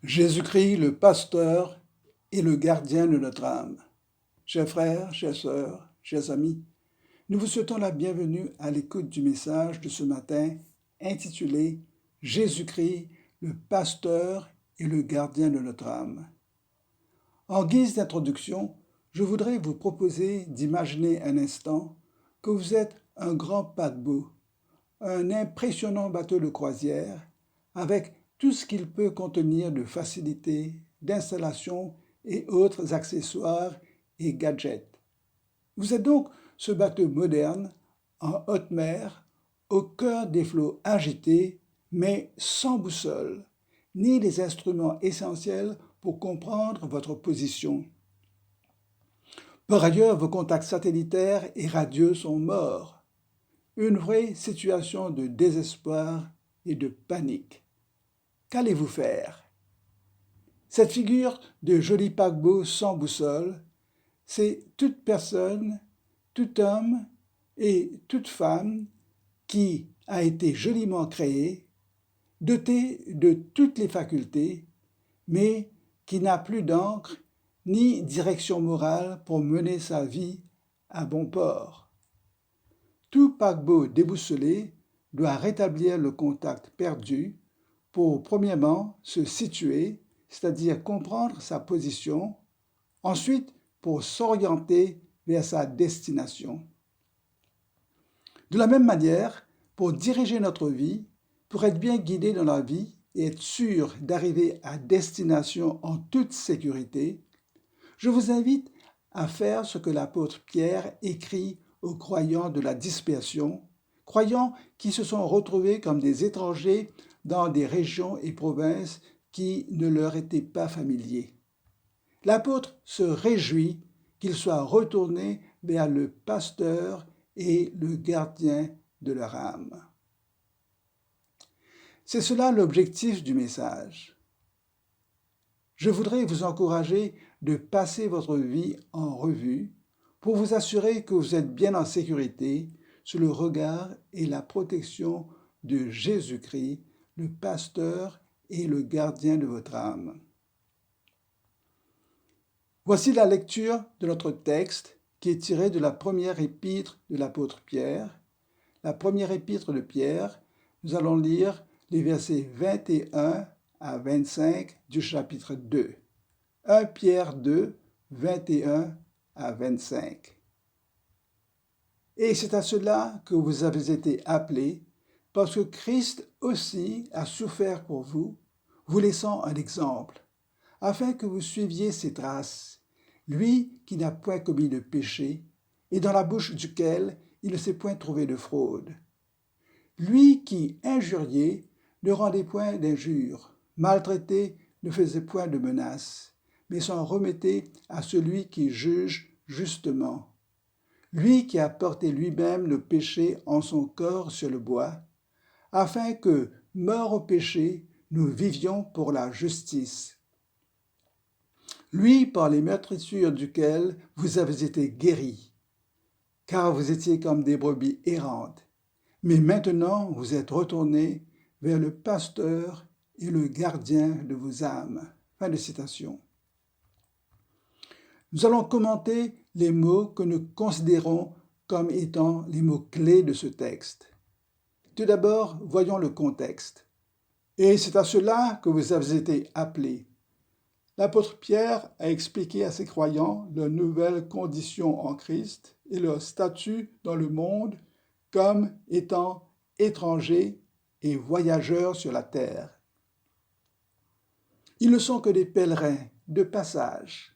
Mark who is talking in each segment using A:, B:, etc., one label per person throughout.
A: Jésus-Christ, le pasteur et le gardien de notre âme. Chers frères, chères sœurs, chers amis, nous vous souhaitons la bienvenue à l'écoute du message de ce matin intitulé Jésus-Christ, le pasteur et le gardien de notre âme. En guise d'introduction, je voudrais vous proposer d'imaginer un instant que vous êtes un grand paquebot, un impressionnant bateau de croisière avec tout ce qu'il peut contenir de facilités, d'installations et autres accessoires et gadgets. Vous êtes donc ce bateau moderne, en haute mer, au cœur des flots agités, mais sans boussole, ni les instruments essentiels pour comprendre votre position. Par ailleurs, vos contacts satellitaires et radieux sont morts. Une vraie situation de désespoir et de panique. Qu'allez-vous faire? Cette figure de joli paquebot sans boussole, c'est toute personne, tout homme et toute femme qui a été joliment créé, doté de toutes les facultés, mais qui n'a plus d'encre ni direction morale pour mener sa vie à bon port. Tout paquebot déboussolé doit rétablir le contact perdu pour, premièrement, se situer, c'est-à-dire comprendre sa position, ensuite pour s'orienter vers sa destination. De la même manière, pour diriger notre vie, pour être bien guidé dans la vie et être sûr d'arriver à destination en toute sécurité, je vous invite à faire ce que l'apôtre Pierre écrit aux croyants de la dispersion, croyants qui se sont retrouvés comme des étrangers dans des régions et provinces qui ne leur étaient pas familiers. L'apôtre se réjouit qu'ils soient retournés vers le pasteur et le gardien de leur âme. C'est cela l'objectif du message. Je voudrais vous encourager de passer votre vie en revue pour vous assurer que vous êtes bien en sécurité sous le regard et la protection de Jésus-Christ, le pasteur et le gardien de votre âme. Voici la lecture de notre texte qui est tiré de la première épître de l'apôtre Pierre. La première épître de Pierre, nous allons lire les versets 21 à 25 du chapitre 2. 1 Pierre 2, 21 à 25. Et c'est à cela que vous avez été appelés, parce que Christ aussi a souffert pour vous, vous laissant un exemple, afin que vous suiviez ses traces, lui qui n'a point commis de péché, et dans la bouche duquel il ne s'est point trouvé de fraude. Lui qui, injurié, ne rendait point d'injures, maltraité, ne faisait point de menaces, mais s'en remettait à celui qui juge justement. Lui qui a porté lui-même le péché en son corps sur le bois, afin que, morts au péché, nous vivions pour la justice. Lui, par les meurtrissures duquel vous avez été guéris, car vous étiez comme des brebis errantes, mais maintenant vous êtes retournés vers le pasteur et le gardien de vos âmes. Fin de citation. Nous allons commenter les mots que nous considérons comme étant les mots clés de ce texte. Tout d'abord, voyons le contexte. Et c'est à cela que vous avez été appelés. L'apôtre Pierre a expliqué à ses croyants leurs nouvelles conditions en Christ et leur statut dans le monde comme étant étrangers et voyageurs sur la terre. Ils ne sont que des pèlerins de passage.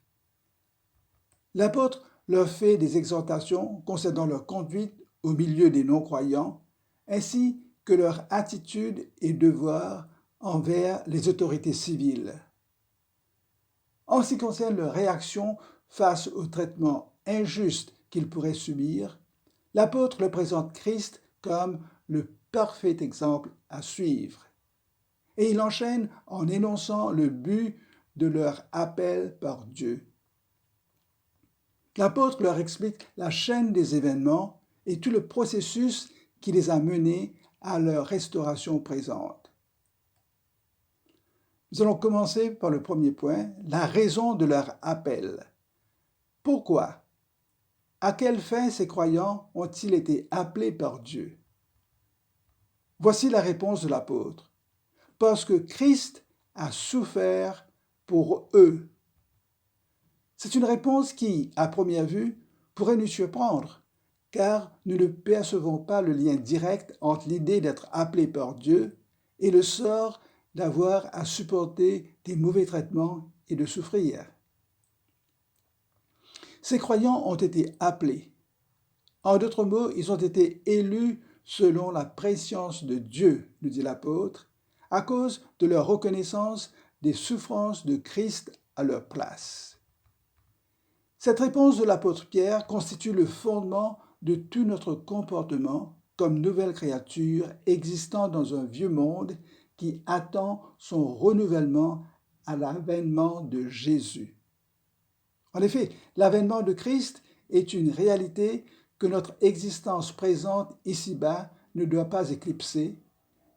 A: L'apôtre leur fait des exhortations concernant leur conduite au milieu des non-croyants, ainsi que leur attitude et devoir envers les autorités civiles. En ce qui concerne leur réaction face au traitement injuste qu'ils pourraient subir, l'apôtre leur présente Christ comme le parfait exemple à suivre. Et il enchaîne en énonçant le but de leur appel par Dieu. L'apôtre leur explique la chaîne des événements et tout le processus qui les a menés à leur restauration présente. Nous allons commencer par le premier point, la raison de leur appel. Pourquoi? À quelle fin ces croyants ont-ils été appelés par Dieu? Voici la réponse de l'apôtre. Parce que Christ a souffert pour eux. C'est une réponse qui, à première vue, pourrait nous surprendre, car nous ne percevons pas le lien direct entre l'idée d'être appelé par Dieu et le sort d'avoir à supporter des mauvais traitements et de souffrir. Ces croyants ont été appelés. En d'autres mots, ils ont été élus selon la préscience de Dieu, nous dit l'apôtre, à cause de leur reconnaissance des souffrances de Christ à leur place. Cette réponse de l'apôtre Pierre constitue le fondement de tout notre comportement comme nouvelle créature existant dans un vieux monde qui attend son renouvellement à l'avènement de Jésus. En effet, l'avènement de Christ est une réalité que notre existence présente ici-bas ne doit pas éclipser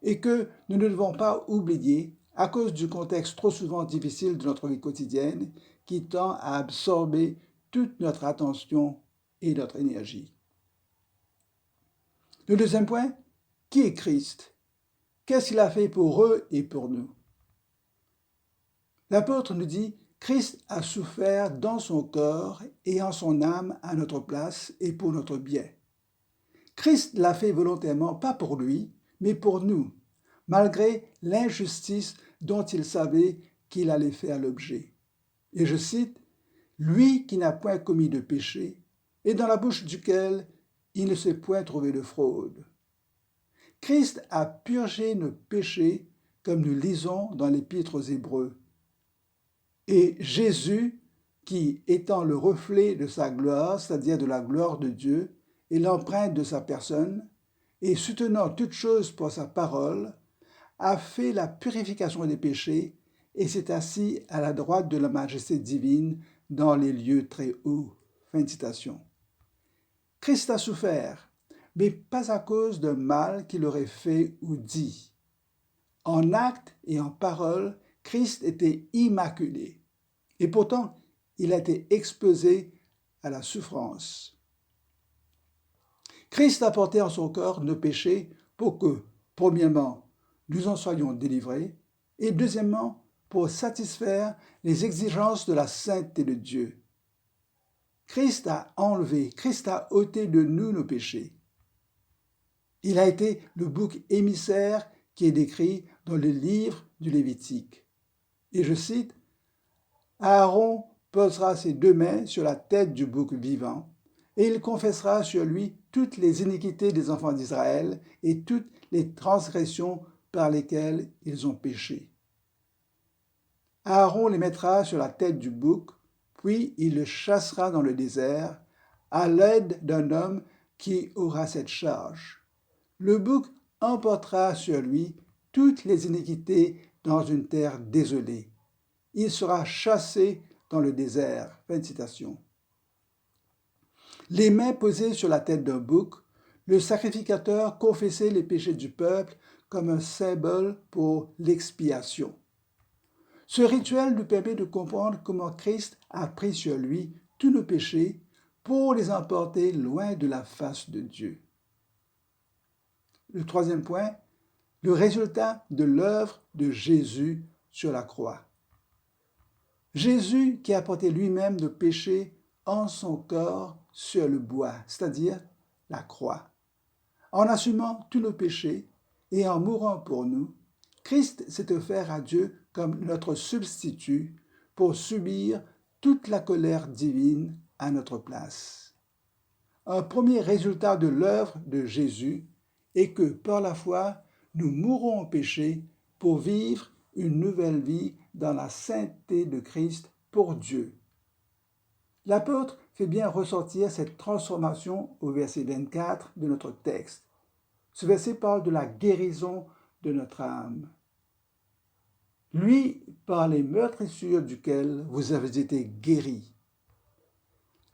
A: et que nous ne devons pas oublier à cause du contexte trop souvent difficile de notre vie quotidienne qui tend à absorber toute notre attention et notre énergie. Le deuxième point, qui est Christ? Qu'est-ce qu'il a fait pour eux et pour nous? L'apôtre nous dit, Christ a souffert dans son corps et en son âme à notre place et pour notre bien. Christ l'a fait volontairement, pas pour lui, mais pour nous, malgré l'injustice dont il savait qu'il allait faire l'objet. Et je cite, « Lui qui n'a point commis de péché, et dans la bouche duquel il ne s'est point trouvé de fraude. » Christ a purgé nos péchés, comme nous lisons dans l'Épître aux Hébreux. Et Jésus, qui étant le reflet de sa gloire, c'est-à-dire de la gloire de Dieu, et l'empreinte de sa personne, et soutenant toutes choses par sa parole, a fait la purification des péchés et s'est assis à la droite de la majesté divine dans les lieux très hauts. Fin de citation. Christ a souffert, mais pas à cause d'un mal qu'il aurait fait ou dit. En acte et en parole, Christ était immaculé, et pourtant il a été exposé à la souffrance. Christ a porté en son corps nos péchés pour que, premièrement, nous en soyons délivrés, et deuxièmement, pour satisfaire les exigences de la sainteté de Dieu. Christ a enlevé, Christ a ôté de nous nos péchés. Il a été le bouc émissaire qui est décrit dans le livre du Lévitique. Et je cite, « Aaron posera ses 2 mains sur la tête du bouc vivant, et il confessera sur lui toutes les iniquités des enfants d'Israël et toutes les transgressions par lesquelles ils ont péché. Aaron les mettra sur la tête du bouc, puis il le chassera dans le désert, à l'aide d'un homme qui aura cette charge. Le bouc emportera sur lui toutes les iniquités dans une terre désolée. Il sera chassé dans le désert. » Fin de citation. Les mains posées sur la tête d'un bouc, le sacrificateur confessait les péchés du peuple comme un symbole pour l'expiation. Ce rituel nous permet de comprendre comment Christ a pris sur lui tous nos péchés pour les emporter loin de la face de Dieu. Le troisième point, le résultat de l'œuvre de Jésus sur la croix. Jésus qui a porté lui-même nos péchés en son corps sur le bois, c'est-à-dire la croix. En assumant tous nos péchés et en mourant pour nous, Christ s'est offert à Dieu comme notre substitut pour subir toute la colère divine à notre place. Un premier résultat de l'œuvre de Jésus est que par la foi, nous mourrons au péché pour vivre une nouvelle vie dans la sainteté de Christ pour Dieu. L'apôtre fait bien ressortir cette transformation au verset 24 de notre texte. Ce verset parle de la guérison de notre âme. Lui, par les meurtrissures duquel vous avez été guéris.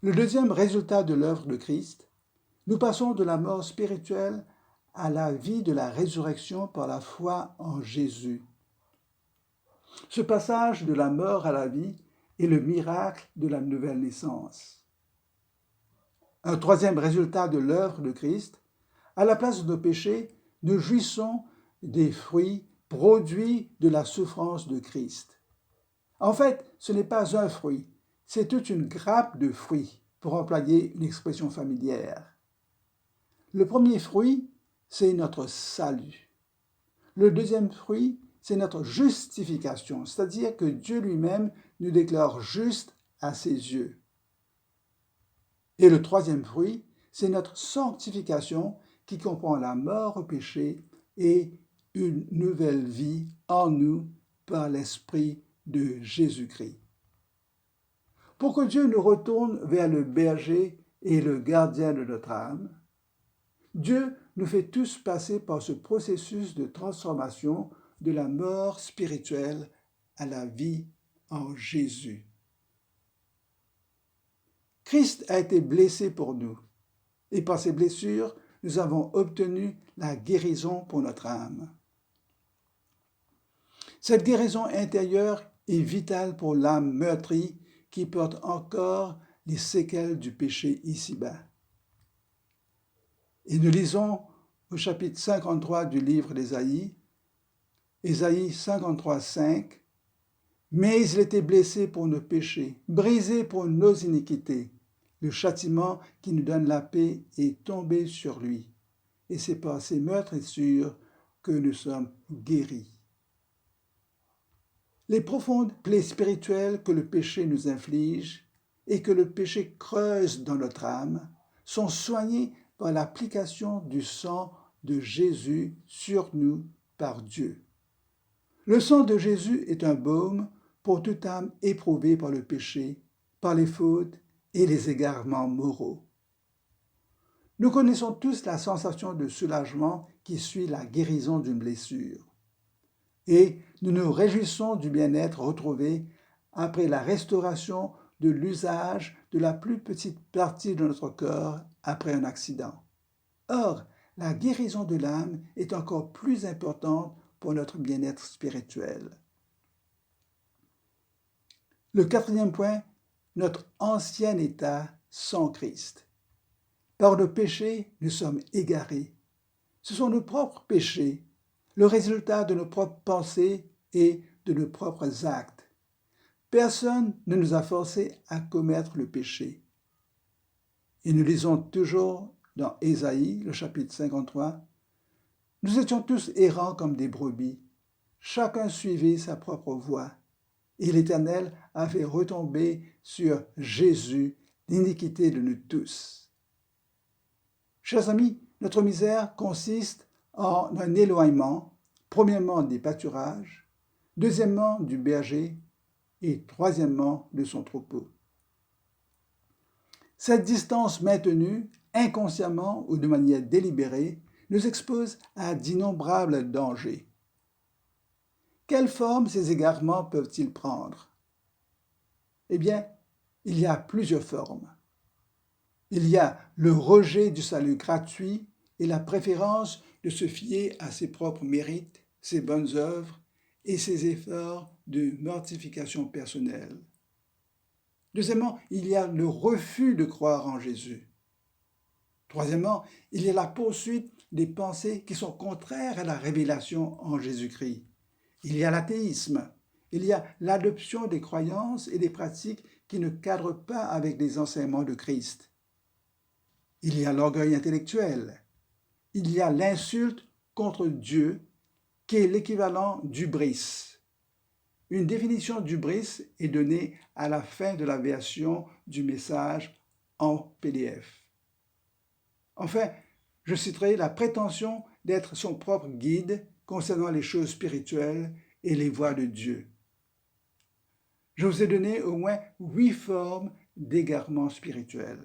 A: Le deuxième résultat de l'œuvre de Christ, nous passons de la mort spirituelle à la vie de la résurrection par la foi en Jésus. Ce passage de la mort à la vie est le miracle de la nouvelle naissance. Un troisième résultat de l'œuvre de Christ, à la place de nos péchés, nous jouissons des fruits produits de la souffrance de Christ. En fait, ce n'est pas un fruit, c'est toute une grappe de fruits, pour employer une expression familière. Le premier fruit, c'est notre salut. Le deuxième fruit, c'est notre justification, c'est-à-dire que Dieu lui-même nous déclare justes à ses yeux. Et le troisième fruit, c'est notre sanctification qui comprend la mort au péché et une nouvelle vie en nous par l'Esprit de Jésus-Christ. Pour que Dieu nous retourne vers le berger et le gardien de notre âme, Dieu nous fait tous passer par ce processus de transformation de la mort spirituelle à la vie en Jésus. Christ a été blessé pour nous, et par ses blessures, nous avons obtenu la guérison pour notre âme. Cette guérison intérieure est vitale pour l'âme meurtrie qui porte encore les séquelles du péché ici-bas. Et nous lisons au chapitre 53 du livre d'Ésaïe, Ésaïe 53, 5, « Mais il était blessé pour nos péchés, brisé pour nos iniquités. Le châtiment qui nous donne la paix est tombé sur lui. Et c'est par ses meurtrissures que nous sommes guéris. » Les profondes plaies spirituelles que le péché nous inflige et que le péché creuse dans notre âme sont soignées par l'application du sang de Jésus sur nous par Dieu. Le sang de Jésus est un baume pour toute âme éprouvée par le péché, par les fautes et les égarements moraux. Nous connaissons tous la sensation de soulagement qui suit la guérison d'une blessure. Et nous nous réjouissons du bien-être retrouvé après la restauration de l'usage de la plus petite partie de notre corps après un accident. Or, la guérison de l'âme est encore plus importante pour notre bien-être spirituel. Le quatrième point, notre ancien état sans Christ. Par nos péchés, nous sommes égarés. Ce sont nos propres péchés, le résultat de nos propres pensées et de nos propres actes. Personne ne nous a forcés à commettre le péché. Et nous lisons toujours dans Ésaïe, le chapitre 53, « Nous étions tous errants comme des brebis, chacun suivait sa propre voie, et l'Éternel a fait retomber sur Jésus l'iniquité de nous tous. » Chers amis, notre misère consiste en un éloignement, premièrement des pâturages, deuxièmement du berger et troisièmement de son troupeau. Cette distance maintenue, inconsciemment ou de manière délibérée, nous expose à d'innombrables dangers. Quelle forme ces égarements peuvent-ils prendre? Eh bien, il y a plusieurs formes. Il y a le rejet du salut gratuit et la préférence de se fier à ses propres mérites, ses bonnes œuvres et ses efforts de mortification personnelle. Deuxièmement, il y a le refus de croire en Jésus. Troisièmement, il y a la poursuite des pensées qui sont contraires à la révélation en Jésus-Christ. Il y a l'athéisme. Il y a l'adoption des croyances et des pratiques qui ne cadrent pas avec les enseignements de Christ. Il y a l'orgueil intellectuel. Il y a l'insulte contre Dieu, qui est l'équivalent d'hubris. Une définition d'hubris est donnée à la fin de la version du message en PDF. Enfin, je citerai la prétention d'être son propre guide concernant les choses spirituelles et les voies de Dieu. Je vous ai donné au moins 8 formes d'égarement spirituel.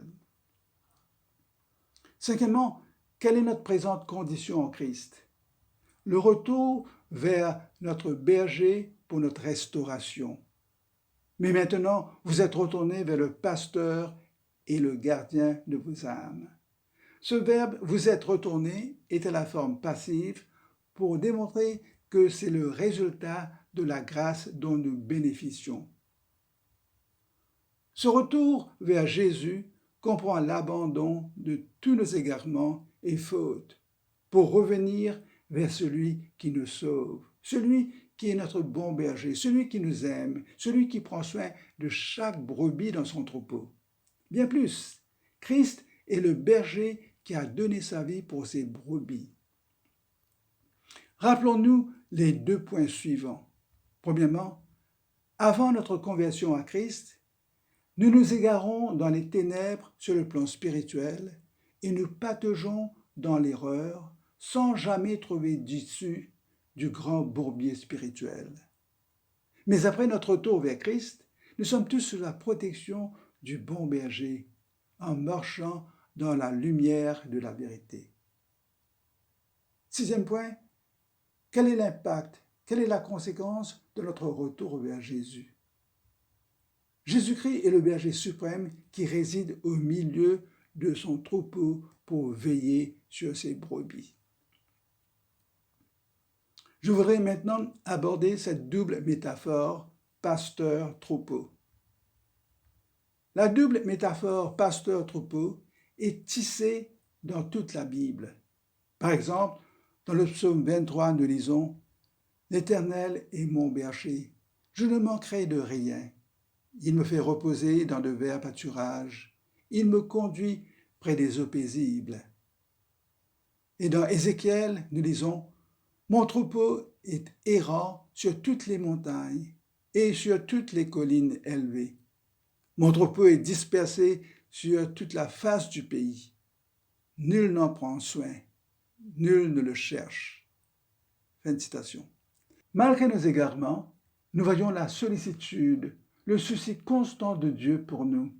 A: Cinquièmement, quelle est notre présente condition en Christ? Le retour vers notre berger pour notre restauration. Mais maintenant, vous êtes retournés vers le pasteur et le gardien de vos âmes. Ce verbe « vous êtes retournés » est à la forme passive pour démontrer que c'est le résultat de la grâce dont nous bénéficions. Ce retour vers Jésus comprend l'abandon de tous nos égarements et fautes pour revenir vers celui qui nous sauve, celui qui est notre bon berger, celui qui nous aime, celui qui prend soin de chaque brebis dans son troupeau. Bien plus, Christ est le berger qui a donné sa vie pour ses brebis. Rappelons-nous les 2 points suivants. Premièrement, avant notre conversion à Christ, nous nous égarons dans les ténèbres sur le plan spirituel et nous pataugeons dans l'erreur sans jamais trouver d'issue du grand bourbier spirituel. Mais après notre retour vers Christ, nous sommes tous sous la protection du bon berger, en marchant dans la lumière de la vérité. 6e point, quel est l'impact, quelle est la conséquence de notre retour vers Jésus? Jésus-Christ est le berger suprême qui réside au milieu de son troupeau pour veiller sur ses brebis. Je voudrais maintenant aborder cette double métaphore pasteur-troupeau. La double métaphore pasteur-troupeau est tissée dans toute la Bible. Par exemple, dans le psaume 23, nous lisons « L'Éternel est mon berger, je ne manquerai de rien. Il me fait reposer dans de verts pâturages, il me conduit près des eaux paisibles. » Et dans Ézéchiel, nous lisons « Mon troupeau est errant sur toutes les montagnes et sur toutes les collines élevées. Mon troupeau est dispersé sur toute la face du pays. Nul n'en prend soin, nul ne le cherche. » Fin de citation. Malgré nos égarements, nous voyons la sollicitude, le souci constant de Dieu pour nous.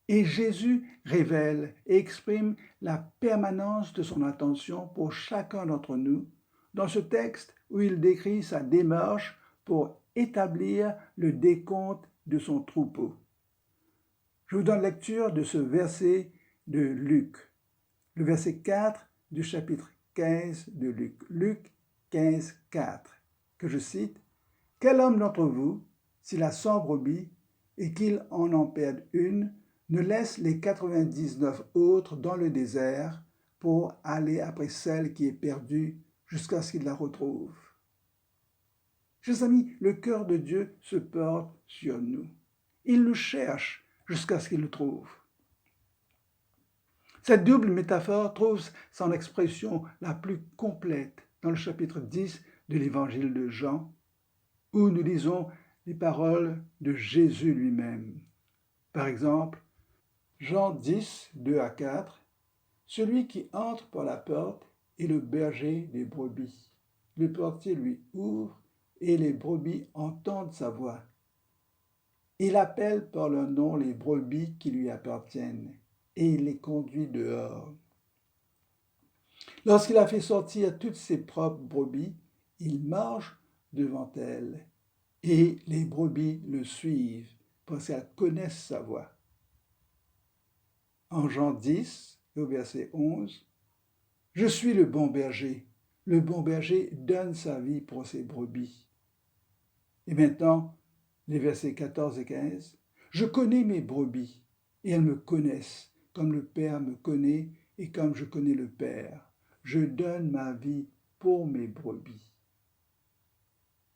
A: Et Jésus révèle et exprime la permanence de son attention pour chacun d'entre nous dans ce texte où il décrit sa démarche pour établir le décompte de son troupeau. Je vous donne lecture de ce verset de Luc, le verset 4 du chapitre 15 de Luc, Luc 15, 4, que je cite, « Quel homme d'entre vous, s'il a 100 brebis et qu'il en perde une, ne laisse les 99 autres dans le désert pour aller après celle qui est perdue jusqu'à ce qu'il la retrouve. » Chers amis, le cœur de Dieu se porte sur nous. Il nous cherche jusqu'à ce qu'il nous trouve. Cette double métaphore trouve son expression la plus complète dans le chapitre 10 de l'évangile de Jean, où nous lisons les paroles de Jésus lui-même. Par exemple, Jean 10, 2 à 4, « Celui qui entre par la porte est le berger des brebis. Le portier lui ouvre et les brebis entendent sa voix. Il appelle par leur nom les brebis qui lui appartiennent et il les conduit dehors. Lorsqu'il a fait sortir toutes ses propres brebis, il marche devant elles et les brebis le suivent parce qu'elles connaissent sa voix. » En Jean 10, au verset 11, « Je suis le bon berger donne sa vie pour ses brebis. » Et maintenant, les versets 14 et 15, « Je connais mes brebis, et elles me connaissent, comme le Père me connaît, et comme je connais le Père. Je donne ma vie pour mes brebis. »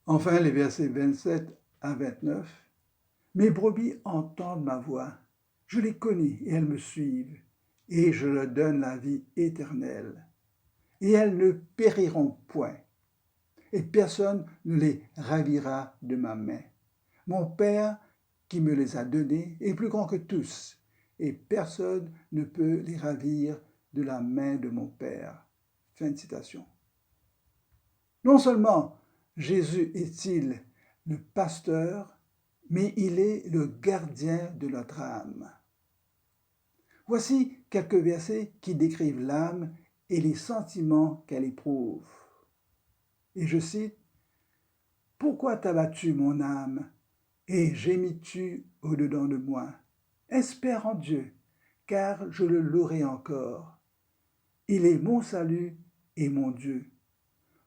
A: Enfin, les versets 27 à 29, « Mes brebis entendent ma voix, je les connais et elles me suivent, et je leur donne la vie éternelle. Et elles ne périront point, et personne ne les ravira de ma main. Mon Père qui me les a donnés est plus grand que tous, et personne ne peut les ravir de la main de mon Père. » Fin de citation. Non seulement Jésus est-il le pasteur, mais il est le gardien de notre âme. Voici quelques versets qui décrivent l'âme et les sentiments qu'elle éprouve. Et je cite, « Pourquoi t'abattu mon âme, et gémis-tu au-dedans de moi? Espère en Dieu, car je le louerai encore. Il est mon salut et mon Dieu.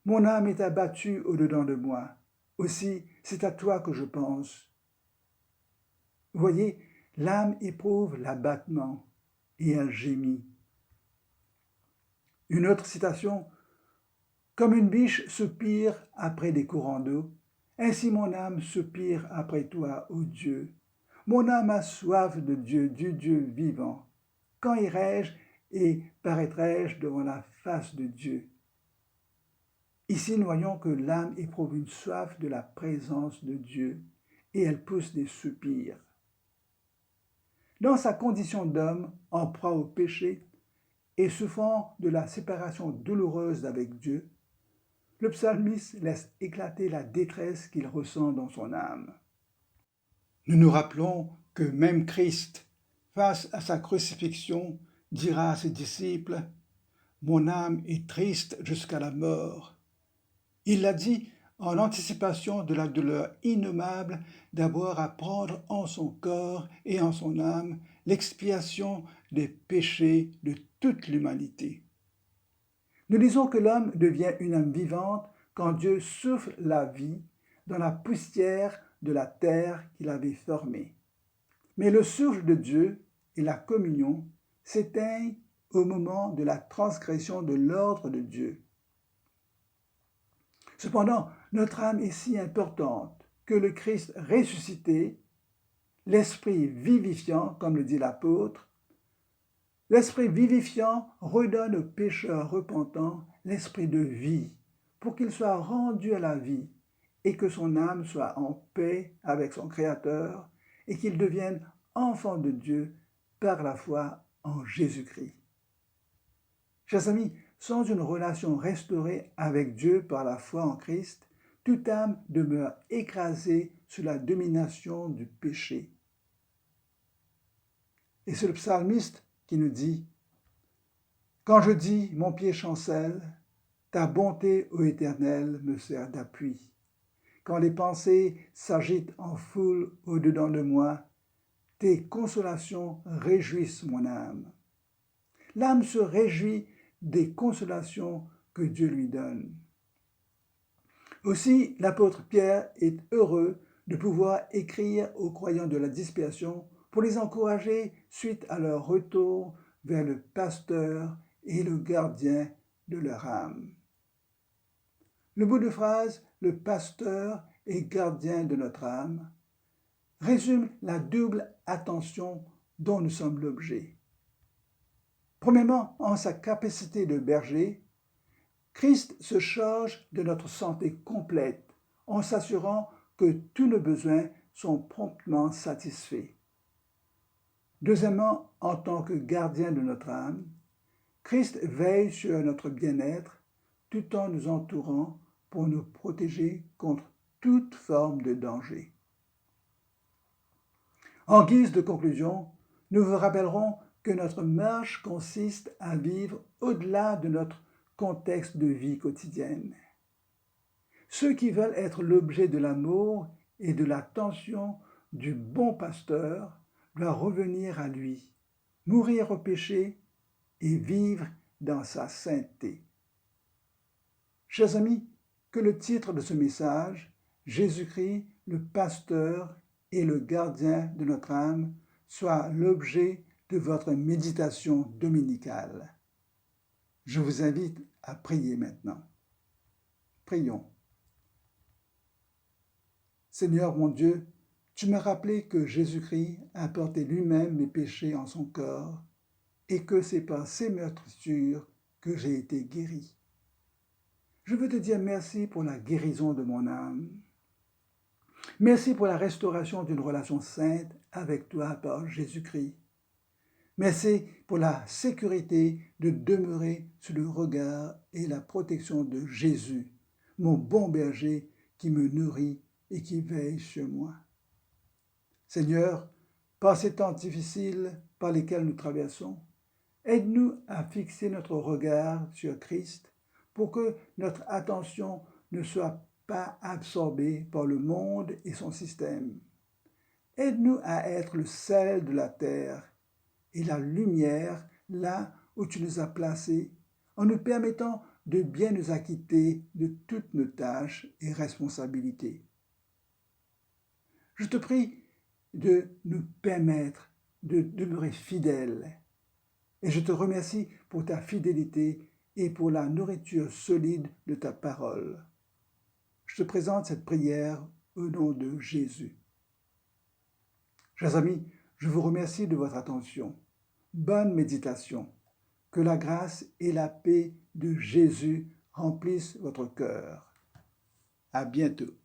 A: Mon âme est abattue au-dedans de moi. Aussi, c'est à toi que je pense. Vous voyez, l'âme éprouve l'abattement et elle gémit. Une autre citation, comme une biche soupire après des courants d'eau, ainsi mon âme soupire après toi, ô Dieu. Mon âme a soif de Dieu, du Dieu vivant. Quand irai-je et paraîtrai-je devant la face de Dieu? Ici, nous voyons que l'âme éprouve une soif de la présence de Dieu et elle pousse des soupirs. Dans sa condition d'homme, en proie au péché et souffrant de la séparation douloureuse d'avec Dieu, le psalmiste laisse éclater la détresse qu'il ressent dans son âme. Nous nous rappelons que même Christ, face à sa crucifixion, dira à ses disciples « Mon âme est triste jusqu'à la mort ». Il l'a dit en anticipation de la douleur innommable d'avoir à prendre en son corps et en son âme l'expiation des péchés de toute l'humanité. Nous disons que l'homme devient une âme vivante quand Dieu souffle la vie dans la poussière de la terre qu'il avait formée. Mais le souffle de Dieu et la communion s'éteignent au moment de la transgression de l'ordre de Dieu. Cependant, notre âme est si importante que le Christ ressuscité, l'Esprit vivifiant, comme le dit l'apôtre, l'Esprit vivifiant redonne au pécheur repentant l'esprit de vie pour qu'il soit rendu à la vie et que son âme soit en paix avec son Créateur et qu'il devienne enfant de Dieu par la foi en Jésus-Christ. Chers amis, sans une relation restaurée avec Dieu par la foi en Christ, toute âme demeure écrasée sous la domination du péché. Et c'est le psalmiste qui nous dit « Quand je dis, mon pied chancelle, ta bonté, ô Éternel, me sert d'appui. Quand les pensées s'agitent en foule au-dedans de moi, tes consolations réjouissent mon âme. » L'âme se réjouit des consolations que Dieu lui donne. Aussi, l'apôtre Pierre est heureux de pouvoir écrire aux croyants de la dispersion pour les encourager suite à leur retour vers le pasteur et le gardien de leur âme. Le bout de phrase « le pasteur et gardien de notre âme » résume la double attention dont nous sommes l'objet. Premièrement, en sa capacité de berger, Christ se charge de notre santé complète en s'assurant que tous nos besoins sont promptement satisfaits. Deuxièmement, en tant que gardien de notre âme, Christ veille sur notre bien-être tout en nous entourant pour nous protéger contre toute forme de danger. En guise de conclusion, nous vous rappellerons que notre marche consiste à vivre au-delà de notre contexte de vie quotidienne. Ceux qui veulent être l'objet de l'amour et de l'attention du bon pasteur doivent revenir à lui, mourir au péché et vivre dans sa sainteté. Chers amis, que le titre de ce message, Jésus-Christ, le pasteur et le gardien de notre âme, soit l'objet de votre méditation dominicale. Je vous invite à prier maintenant. Prions. Seigneur mon Dieu, tu m'as rappelé que Jésus-Christ a porté lui-même mes péchés en son corps et que c'est par ses meurtrissures que j'ai été guéri. Je veux te dire merci pour la guérison de mon âme. Merci pour la restauration d'une relation sainte avec toi par Jésus-Christ. Merci pour la sécurité de demeurer sous le regard et la protection de Jésus, mon bon berger qui me nourrit et qui veille sur moi. Seigneur, par ces temps difficiles par lesquels nous traversons, aide-nous à fixer notre regard sur Christ pour que notre attention ne soit pas absorbée par le monde et son système. Aide-nous à être le sel de la terre et la lumière là où tu nous as placés, en nous permettant de bien nous acquitter de toutes nos tâches et responsabilités. Je te prie de nous permettre de demeurer fidèles. Et je te remercie pour ta fidélité et pour la nourriture solide de ta parole. Je te présente cette prière au nom de Jésus. Chers amis, je vous remercie de votre attention. Bonne méditation. Que la grâce et la paix de Jésus remplissent votre cœur. À bientôt.